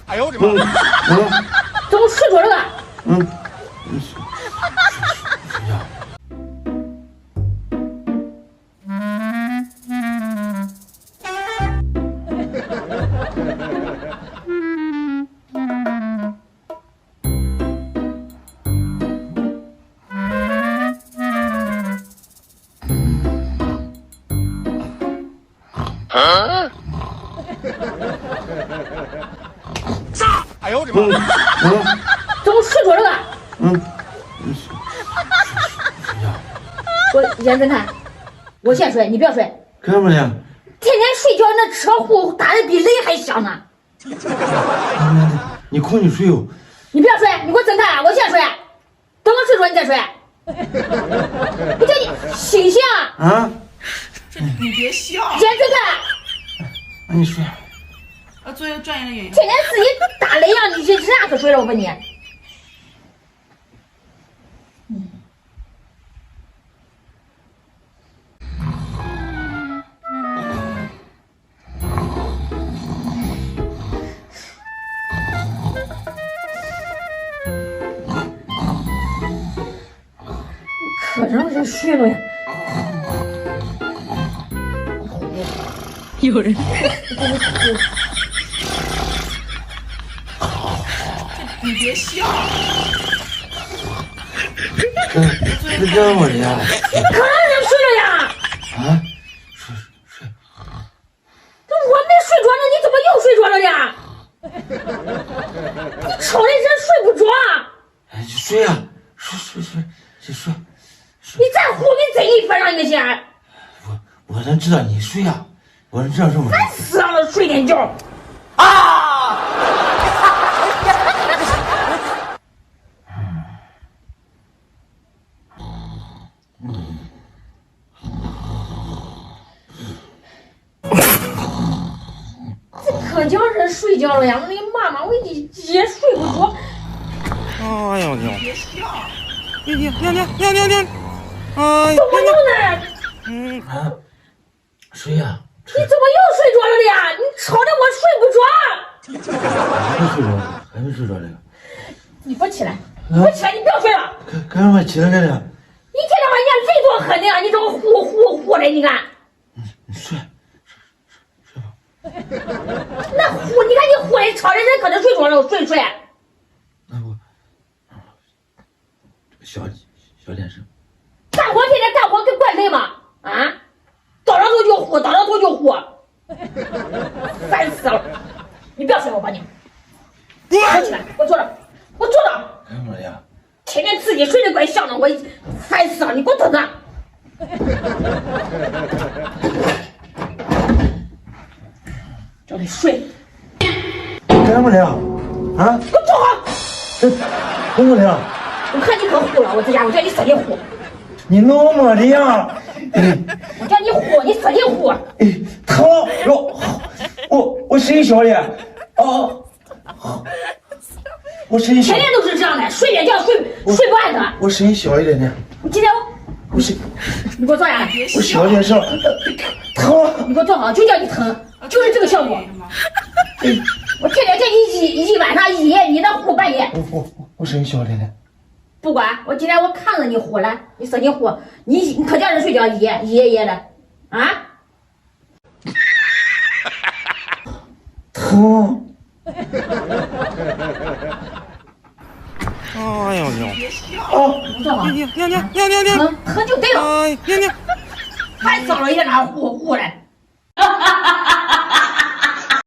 哎呦我的妈！怎么睡着了？睡觉。哎呦我的妈！怎么睡着了？睡觉。我严侦探，我先睡，你不要睡。干嘛呀？天天睡觉，那车呼打的比雷还响呢。你困你睡哦。你不要睡，你给我侦探，我先睡。等我睡着你再睡。我叫你醒醒啊！你别笑。严侦探，那你睡。做一个专业的演员。天天自己打雷呀，你这哪可睡了？我问你。可让人睡了呀！有人。你别笑。这干嘛呀？可让人睡了呀！啊？睡。我没睡着呢，你怎么又睡着了呀？你吵的人睡不着。哎，就睡呀，睡。你再胡给贼一翻上你个线！我能知道你睡呀，我能知道这么。烦死了，睡点觉。啊！这可叫人睡觉了呀！我那妈妈，我也睡不着。哎呦我天！别笑。娘！哎怎么弄呢？啊！睡呀！你怎么又睡着了呀？你吵得我睡不着。还没睡着这个。你给我起来！你不要睡了！干嘛起来干啥？一天到晚你累多狠的呀！你这个呼的，你看。你睡吧。那你看你呼的，吵的人可能睡着了，睡。那我小点声。天天干活跟惯累吗？啊，倒着头就呼，烦死了！你不要睡，我把你。起来，我坐着。干嘛呀？天天自己睡得怪香的，我烦死了！你给我等着。叫你睡。干嘛呀？啊？给我坐好！干嘛呀？我看你可呼了，我这家伙叫你使劲呼。你弄么的呀？我叫你呼，你使劲呼。疼！我声音小点。我声音小。天天都是这样的，睡点觉睡不安的。我声音小一点点。你今天我声，你给我坐下来。我小点声。疼！你给我坐好，就叫你疼，就是这个效果。我天天叫你一晚上一夜，你那呼半夜。我声音小一点点。不管，我今天我看着你呼了，你使劲呼，你可叫人睡觉一夜的，啊？疼！哎呦娘！别笑。你坐好。娘！疼就对了。哎，娘！烦死了，一天哪呼的。